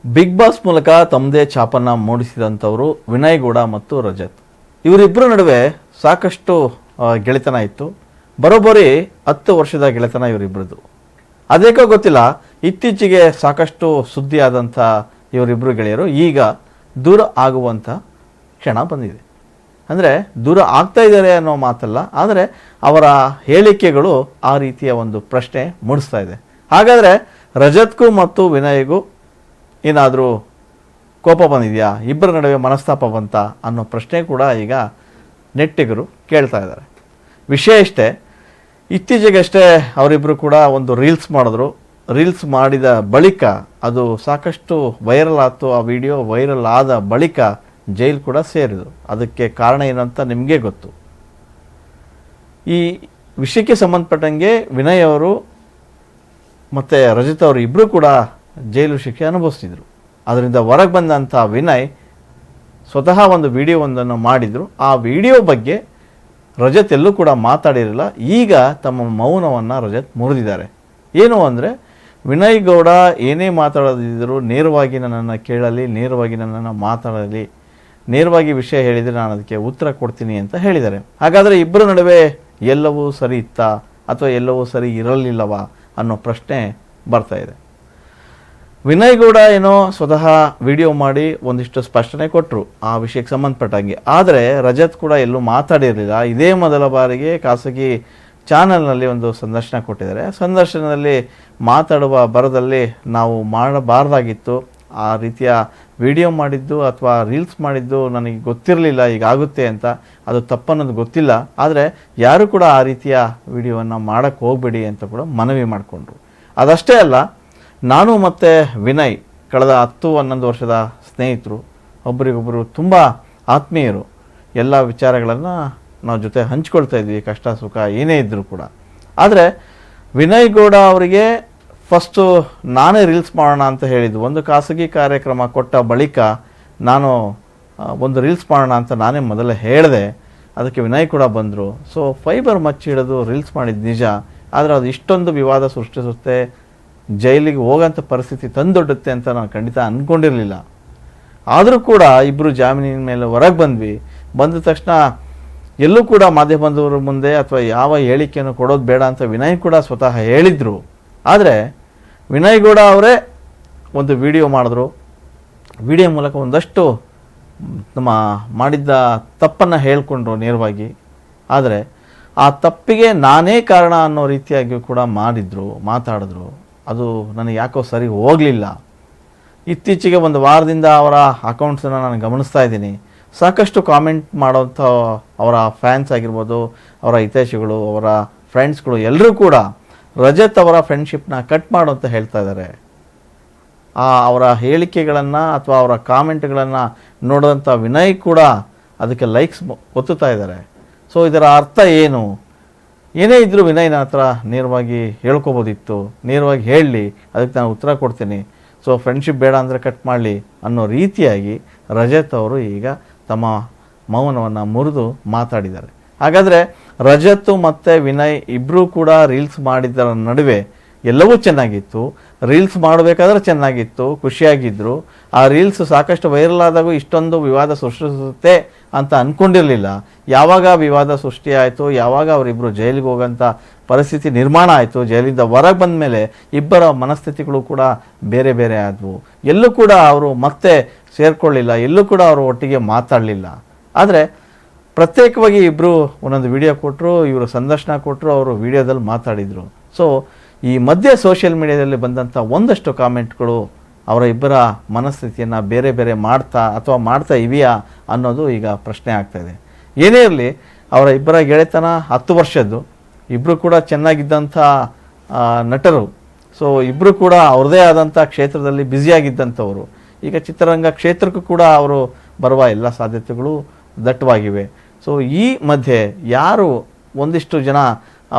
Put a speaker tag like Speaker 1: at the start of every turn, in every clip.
Speaker 1: Big boss ಮೂಲಕ ತಮ್ಮದೇ ಛಾಪನ್ನು ಮೂಡಿಸಿದಂಥವರು ವಿನಯ್ ಗೌಡ ಮತ್ತು ರಜತ್. ಇವರಿಬ್ಬರ ನಡುವೆ ಸಾಕಷ್ಟು ಗೆಳೆತನ ಇತ್ತು. ಬರೋಬ್ಬರಿ 10 ವರ್ಷದ ಗೆಳೆತನ ಇವರಿಬ್ಬರದು. ಅದೇಕೋ ಗೊತ್ತಿಲ್ಲ, ಇತ್ತೀಚೆಗೆ ಸಾಕಷ್ಟು ಸುದ್ದಿ ಆದಂಥ ಇವರಿಬ್ಬರು ಗೆಳೆಯರು ಈಗ ದೂರ ಆಗುವಂಥ ಕ್ಷಣ ಬಂದಿದೆ. ಅಂದರೆ ದೂರ ಆಗ್ತಾ ಇದ್ದಾರೆ ಅನ್ನೋ ಮಾತಲ್ಲ, ಆದರೆ ಅವರ ಹೇಳಿಕೆಗಳು ಆ ರೀತಿಯ ಒಂದು ಪ್ರಶ್ನೆ ಮೂಡಿಸ್ತಾ ಇದೆ. ಹಾಗಾದರೆ ರಜತ್ಗೂ ಮತ್ತು ವಿನಯ್ಗೂ ಏನಾದರೂ ಕೋಪ ಬಂದಿದೆಯಾ, ಇಬ್ಬರ ನಡುವೆ ಮನಸ್ತಾಪ ಬಂತ ಅನ್ನೋ ಪ್ರಶ್ನೆ ಕೂಡ ಈಗ ನೆಟ್ಟಿಗರು ಕೇಳ್ತಾ ಇದ್ದಾರೆ. ವಿಷಯ ಇಷ್ಟೇ, ಇತ್ತೀಚೆಗಷ್ಟೇ ಅವರಿಬ್ಬರು ಕೂಡ ಒಂದು ರೀಲ್ಸ್ ಮಾಡಿದ್ರು. ರೀಲ್ಸ್ ಮಾಡಿದ ಬಳಿಕ ಅದು ಸಾಕಷ್ಟು ವೈರಲ್ ಆಯಿತು. ಆ ವಿಡಿಯೋ ವೈರಲ್ ಆದ ಬಳಿಕ ಜೈಲು ಕೂಡ ಸೇರಿದ್ರು. ಅದಕ್ಕೆ ಕಾರಣ ಏನಂತ ನಿಮಗೆ ಗೊತ್ತು. ಈ ವಿಷಯಕ್ಕೆ ಸಂಬಂಧಪಟ್ಟಂಗೆ ವಿನಯ್ ಅವರು ಮತ್ತು ರಜತ್ ಅವರು ಇಬ್ಬರು ಕೂಡ ಜೈಲು ಶಿಕ್ಷೆ ಅನುಭವಿಸ್ತಿದ್ರು. ಅದರಿಂದ ಹೊರಗೆ ಬಂದಂಥ ವಿನಯ್ ಸ್ವತಃ ಒಂದು ವಿಡಿಯೋವೊಂದನ್ನು ಮಾಡಿದರು. ಆ ವಿಡಿಯೋ ಬಗ್ಗೆ ರಜತ್ ಎಲ್ಲೂ ಕೂಡ ಮಾತಾಡಿರಲಿಲ್ಲ. ಈಗ ತಮ್ಮ ಮೌನವನ್ನು ರಜತ್ ಮುರಿದಿದ್ದಾರೆ. ಏನು ಅಂದರೆ, ವಿನಯ್ ಗೌಡ ಏನೇ ಮಾತಾಡೋದಿದ್ದರೂ ನೇರವಾಗಿ ನನ್ನನ್ನು ಕೇಳಲಿ, ನೇರವಾಗಿ ನನ್ನನ್ನು ಮಾತಾಡಲಿ, ನೇರವಾಗಿ ವಿಷಯ ಹೇಳಿದರೆ ನಾನು ಅದಕ್ಕೆ ಉತ್ತರ ಕೊಡ್ತೀನಿ ಅಂತ ಹೇಳಿದ್ದಾರೆ. ಹಾಗಾದರೆ ಇಬ್ಬರ ನಡುವೆ ಎಲ್ಲವೂ ಸರಿ ಇತ್ತಾ ಅಥವಾ ಎಲ್ಲವೂ ಸರಿ ಇರಲಿಲ್ಲವಾ ಅನ್ನೋ ಪ್ರಶ್ನೆ ಬರ್ತಾ ಇದೆ. ವಿನಯ್ ಗೌಡ ಏನೋ ಸ್ವತಃ ವಿಡಿಯೋ ಮಾಡಿ ಒಂದಿಷ್ಟು ಸ್ಪಷ್ಟನೆ ಕೊಟ್ಟರು ಆ ವಿಷಯಕ್ಕೆ ಸಂಬಂಧಪಟ್ಟಂಗೆ. ಆದರೆ ರಜತ್ ಕೂಡ ಎಲ್ಲೂ ಮಾತಾಡಿರಲಿಲ್ಲ. ಇದೇ ಮೊದಲ ಬಾರಿಗೆ ಖಾಸಗಿ ಚಾನಲ್ನಲ್ಲಿ ಒಂದು ಸಂದರ್ಶನ ಕೊಟ್ಟಿದ್ದಾರೆ. ಸಂದರ್ಶನದಲ್ಲಿ ಮಾತಾಡುವ ಬರದಲ್ಲಿ ನಾವು ಮಾಡಬಾರ್ದಾಗಿತ್ತು, ಆ ರೀತಿಯ ವಿಡಿಯೋ ಮಾಡಿದ್ದು ಅಥವಾ ರೀಲ್ಸ್ ಮಾಡಿದ್ದು ನನಗೆ ಗೊತ್ತಿರಲಿಲ್ಲ, ಈಗಾಗುತ್ತೆ ಅಂತ. ಅದು ತಪ್ಪನ್ನೋದು ಗೊತ್ತಿಲ್ಲ, ಆದರೆ ಯಾರು ಕೂಡ ಆ ರೀತಿಯ ವಿಡಿಯೋವನ್ನು ಮಾಡೋಕ್ಕೆ ಹೋಗಬೇಡಿ ಅಂತ ಕೂಡ ಮನವಿ ಮಾಡಿಕೊಂಡ್ರು. ಅದಷ್ಟೇ ಅಲ್ಲ, ನಾನು ಮತ್ತು ವಿನಯ್ ಕಳೆದ 10-11 ವರ್ಷದ ಸ್ನೇಹಿತರು, ಒಬ್ಬರಿಗೊಬ್ಬರು ತುಂಬ ಆತ್ಮೀಯರು. ಎಲ್ಲ ವಿಚಾರಗಳನ್ನು ನಾವು ಜೊತೆ ಹಂಚ್ಕೊಳ್ತಾ ಇದ್ವಿ, ಕಷ್ಟ ಸುಖ ಏನೇ ಇದ್ದರೂ ಕೂಡ. ಆದರೆ ವಿನಯ್ ಗೌಡ ಅವರಿಗೆ ಫಸ್ಟು ನಾನೇ ರೀಲ್ಸ್ ಮಾಡೋಣ ಅಂತ ಹೇಳಿದ್ದು. ಒಂದು ಖಾಸಗಿ ಕಾರ್ಯಕ್ರಮ ಕೊಟ್ಟ ಬಳಿಕ ನಾನು ಒಂದು ರೀಲ್ಸ್ ಮಾಡೋಣ ಅಂತ ನಾನೇ ಮೊದಲೇ ಹೇಳಿದೆ. ಅದಕ್ಕೆ ವಿನಯ್ ಕೂಡ ಬಂದರು. ಸೊ ಫೈಬರ್ ಮಚ್ಚಿ ಹಿಡಿದು ರೀಲ್ಸ್ ಮಾಡಿದ್ದು ನಿಜ, ಆದರೆ ಅದು ಇಷ್ಟೊಂದು ವಿವಾದ ಸೃಷ್ಟಿಸುತ್ತೆ, ಜೈಲಿಗೆ ಹೋಗೋಂಥ ಪರಿಸ್ಥಿತಿ ತಂದೊಡ್ಡುತ್ತೆ ಅಂತ ನಾನು ಖಂಡಿತ ಅಂದ್ಕೊಂಡಿರಲಿಲ್ಲ. ಆದರೂ ಕೂಡ ಇಬ್ಬರು ಜಾಮೀನಿನ ಮೇಲೆ ಹೊರಗೆ ಬಂದ್ವಿ. ಬಂದ ತಕ್ಷಣ ಎಲ್ಲೂ ಕೂಡ ಮಾಧ್ಯಮದವರ ಮುಂದೆ ಅಥವಾ ಯಾವ ಹೇಳಿಕೆಯನ್ನು ಕೊಡೋದು ಬೇಡ ಅಂತ ವಿನಯ್ ಕೂಡ ಸ್ವತಃ ಹೇಳಿದರು. ಆದರೆ ವಿನಯ್ ಗೌಡ ಅವರೇ ಒಂದು ವಿಡಿಯೋ ಮಾಡಿದ್ರು. ವಿಡಿಯೋ ಮೂಲಕ ಒಂದಷ್ಟು ನಮ್ಮ ಮಾಡಿದ್ದ ತಪ್ಪನ್ನು ಹೇಳಿಕೊಂಡ್ರು ನೇರವಾಗಿ. ಆದರೆ ಆ ತಪ್ಪಿಗೆ ನಾನೇ ಕಾರಣ ಅನ್ನೋ ರೀತಿಯಾಗಿ ಕೂಡ ಮಾತಾಡಿದ್ರು. ಅದು ನನಗೆ ಯಾಕೋ ಸರಿ ಹೋಗಲಿಲ್ಲ. ಇತ್ತೀಚೆಗೆ ಒಂದು ವಾರದಿಂದ ಅವರ ಅಕೌಂಟ್ಸನ್ನು ನಾನು ಗಮನಿಸ್ತಾ ಇದ್ದೀನಿ. ಸಾಕಷ್ಟು ಕಾಮೆಂಟ್ ಮಾಡೋಂಥ ಅವರ ಫ್ಯಾನ್ಸ್ ಆಗಿರ್ಬೋದು, ಅವರ ಹಿತೈಷಿಗಳು, ಅವರ ಫ್ರೆಂಡ್ಸ್ಗಳು ಎಲ್ಲರೂ ಕೂಡ ರಜತ್ ಅವರ ಫ್ರೆಂಡ್ಶಿಪ್ನ ಕಟ್ ಮಾಡು ಅಂತ ಹೇಳ್ತಾ ಇದ್ದಾರೆ. ಅವರ ಹೇಳಿಕೆಗಳನ್ನು ಅಥವಾ ಅವರ ಕಾಮೆಂಟ್ಗಳನ್ನು ನೋಡಿದಂಥ ವಿನಯ್ ಕೂಡ ಅದಕ್ಕೆ ಲೈಕ್ಸ್ ಒತ್ತುತ್ತಾ ಇದ್ದಾರೆ. ಸೊ ಇದರ ಅರ್ಥ ಏನು? ಏನೇ ಇದ್ದರೂ ವಿನಯ್ನ ಹತ್ರ ನೇರವಾಗಿ ಹೇಳ್ಕೊಬೋದಿತ್ತು, ನೇರವಾಗಿ ಹೇಳಲಿ, ಅದಕ್ಕೆ ನಾನು ಉತ್ತರ ಕೊಡ್ತೀನಿ. ಸೊ ಫ್ರೆಂಡ್ಶಿಪ್ ಬೇಡ ಅಂದರೆ ಕಟ್ ಮಾಡಲಿ ಅನ್ನೋ ರೀತಿಯಾಗಿ ರಜತ್ ಅವರು ಈಗ ತಮ್ಮ ಮೌನವನ್ನು ಮುರಿದು ಮಾತಾಡಿದ್ದಾರೆ. ಹಾಗಾದರೆ ರಜತ್ ಮತ್ತು ವಿನಯ್ ಇಬ್ಬರೂ ಕೂಡ ರೀಲ್ಸ್ ಮಾಡಿದ್ದರ ನಡುವೆ ಎಲ್ಲವೂ ಚೆನ್ನಾಗಿತ್ತು. ರೀಲ್ಸ್ ಮಾಡಬೇಕಾದ್ರೆ ಚೆನ್ನಾಗಿತ್ತು, ಖುಷಿಯಾಗಿದ್ದರು. ಆ ರೀಲ್ಸ್ ಸಾಕಷ್ಟು ವೈರಲ್ ಆದಾಗ ಇಷ್ಟೊಂದು ವಿವಾದ ಸೃಷ್ಟಿಸುತ್ತೆ ಅಂತ ಅಂದ್ಕೊಂಡಿರಲಿಲ್ಲ. ಯಾವಾಗ ವಿವಾದ ಸೃಷ್ಟಿ ಆಯಿತು, ಯಾವಾಗ ಅವರಿಬ್ಬರು ಜೈಲಿಗೆ ಹೋಗೋಂಥ ಪರಿಸ್ಥಿತಿ ನಿರ್ಮಾಣ ಆಯಿತು, ಜೈಲಿಂದ ಹೊರಗೆ ಬಂದ ಮೇಲೆ ಇಬ್ಬರ ಮನಸ್ಥಿತಿಗಳು ಕೂಡ ಬೇರೆ ಬೇರೆ ಆದವು. ಎಲ್ಲೂ ಕೂಡ ಅವರು ಮತ್ತೆ ಸೇರಿಕೊಳ್ಳಿಲ್ಲ, ಎಲ್ಲೂ ಕೂಡ ಅವರು ಒಟ್ಟಿಗೆ ಮಾತಾಡಲಿಲ್ಲ. ಆದರೆ ಪ್ರತ್ಯೇಕವಾಗಿ ಇಬ್ಬರು ಒಂದೊಂದು ವಿಡಿಯೋ ಕೊಟ್ಟರು, ಇವರು ಸಂದರ್ಶನ ಕೊಟ್ಟರು, ಅವರು ವಿಡಿಯೋದಲ್ಲಿ ಮಾತಾಡಿದರು. ಸೊ ಈ ಮಧ್ಯೆ ಸೋಷಿಯಲ್ ಮೀಡಿಯಾದಲ್ಲಿ ಬಂದಂಥ ಒಂದಷ್ಟು ಕಾಮೆಂಟ್ಗಳು ಅವರ ಇಬ್ಬರ ಮನಸ್ಥಿತಿಯನ್ನು ಬೇರೆ ಬೇರೆ ಮಾಡ್ತಾ ಇವೆಯಾ ಅನ್ನೋದು ಈಗ ಪ್ರಶ್ನೆ ಆಗ್ತಾಯಿದೆ. ಏನೇ ಇರಲಿ, ಅವರ ಇಬ್ಬರ ಗೆಳೆತನ 10 ವರ್ಷದ್ದು. ಇಬ್ಬರು ಕೂಡ ಚೆನ್ನಾಗಿದ್ದಂಥ ನಟರು. ಸೊ ಇಬ್ಬರು ಕೂಡ ಅವ್ರದ್ದೇ ಆದಂಥ ಕ್ಷೇತ್ರದಲ್ಲಿ ಬ್ಯುಸಿಯಾಗಿದ್ದಂಥವರು. ಈಗ ಚಿತ್ರರಂಗ ಕ್ಷೇತ್ರಕ್ಕೂ ಕೂಡ ಅವರು ಬರುವ ಎಲ್ಲ ಸಾಧ್ಯತೆಗಳು ದಟ್ಟವಾಗಿವೆ. ಸೊ ಈ ಮಧ್ಯೆ ಯಾರು ಒಂದಿಷ್ಟು ಜನ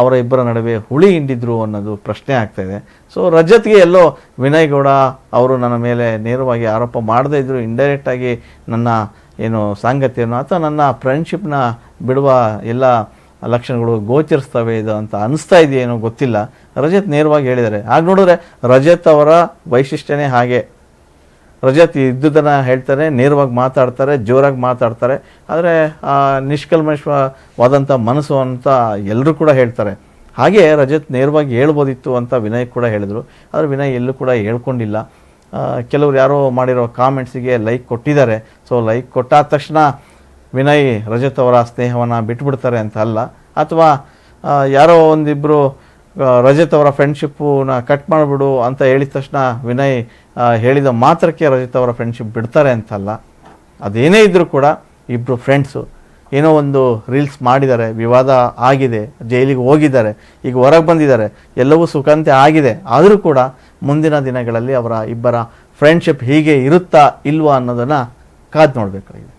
Speaker 1: ಅವರ ಇಬ್ಬರ ನಡುವೆ ಹುಳಿ ಹಿಂಡಿದ್ರು ಅನ್ನೋದು ಪ್ರಶ್ನೆ ಆಗ್ತಾಯಿದೆ. ಸೊ ರಜತ್ಗೆ ಎಲ್ಲೋ ವಿನಯ್ ಗೌಡ ಅವರು ನನ್ನ ಮೇಲೆ ನೇರವಾಗಿ ಆರೋಪ ಮಾಡದೇ ಇದ್ದರು, ಇಂಡೈರೆಕ್ಟಾಗಿ ನನ್ನ ಏನು ಸಾಂಗತ್ಯನೋ ಅಥವಾ ನನ್ನ ಫ್ರೆಂಡ್ಶಿಪ್ನ ಬಿಡುವ ಎಲ್ಲ ಲಕ್ಷಣಗಳು ಗೋಚರಿಸ್ತವೆ ಇದು ಅಂತ ಅನಿಸ್ತಾ ಇದೆಯೇನೋ ಗೊತ್ತಿಲ್ಲ. ರಜತ್ ನೇರವಾಗಿ ಹೇಳಿದ್ದಾರೆ. ಹಾಗೆ ನೋಡಿದ್ರೆ ರಜತ್ ಅವರ ವೈಶಿಷ್ಟ್ಯನೇ ಹಾಗೆ. ರಜತ್ ಇದ್ದುದನ್ನು ಹೇಳ್ತಾರೆ, ನೇರವಾಗಿ ಮಾತಾಡ್ತಾರೆ, ಜೋರಾಗಿ ಮಾತಾಡ್ತಾರೆ. ಆದರೆ ನಿಷ್ಕಲ್ಮಶವಾದಂಥ ಮನಸ್ಸು ಅಂತ ಎಲ್ಲರೂ ಕೂಡ ಹೇಳ್ತಾರೆ. ಹಾಗೆ ರಜತ್ ನೇರವಾಗಿ ಹೇಳ್ಬೋದಿತ್ತು ಅಂತ ವಿನಯ್ ಕೂಡ ಹೇಳಿದರು. ಆದರೆ ವಿನಯ್ ಎಲ್ಲೂ ಕೂಡ ಹೇಳ್ಕೊಂಡಿಲ್ಲ. ಕೆಲವ್ರು ಯಾರೋ ಮಾಡಿರೋ ಕಾಮೆಂಟ್ಸಿಗೆ ಲೈಕ್ ಕೊಟ್ಟಿದ್ದಾರೆ. ಸೊ ಲೈಕ್ ಕೊಟ್ಟಾದ ತಕ್ಷಣ ವಿನಯ್ ರಜತ್ ಅವರ ಸ್ನೇಹವನ್ನು ಬಿಟ್ಬಿಡ್ತಾರೆ ಅಂತ ಅಲ್ಲ, ಅಥವಾ ಯಾರೋ ಒಂದಿಬ್ಬರು ರಜತ್ ಅವರ ಫ್ರೆಂಡ್ಶಿಪ್ಪನ್ನ ಕಟ್ ಮಾಡಿಬಿಡು ಅಂತ ಹೇಳಿದ ತಕ್ಷಣ ವಿನಯ್ ಹೇಳಿದ ಮಾತ್ರಕ್ಕೆ ರಜತ್ ಅವರ ಫ್ರೆಂಡ್ಶಿಪ್ ಬಿಡ್ತಾರೆ ಅಂತಲ್ಲ. ಅದೇನೇ ಇದ್ದರೂ ಕೂಡ ಇಬ್ಬರು ಫ್ರೆಂಡ್ಸು ಏನೋ ಒಂದು ರೀಲ್ಸ್ ಮಾಡಿದ್ದಾರೆ, ವಿವಾದ ಆಗಿದೆ, ಜೈಲಿಗೆ ಹೋಗಿದ್ದಾರೆ, ಈಗ ಹೊರಗೆ ಬಂದಿದ್ದಾರೆ, ಎಲ್ಲವೂ ಸುಖಂತೆ ಆಗಿದೆ. ಆದರೂ ಕೂಡ ಮುಂದಿನ ದಿನಗಳಲ್ಲಿ ಅವರ ಇಬ್ಬರ ಫ್ರೆಂಡ್ಶಿಪ್ ಹೀಗೆ ಇರುತ್ತಾ ಇಲ್ವಾ ಅನ್ನೋದನ್ನು ಕಾದು ನೋಡಬೇಕಾಗಿದೆ.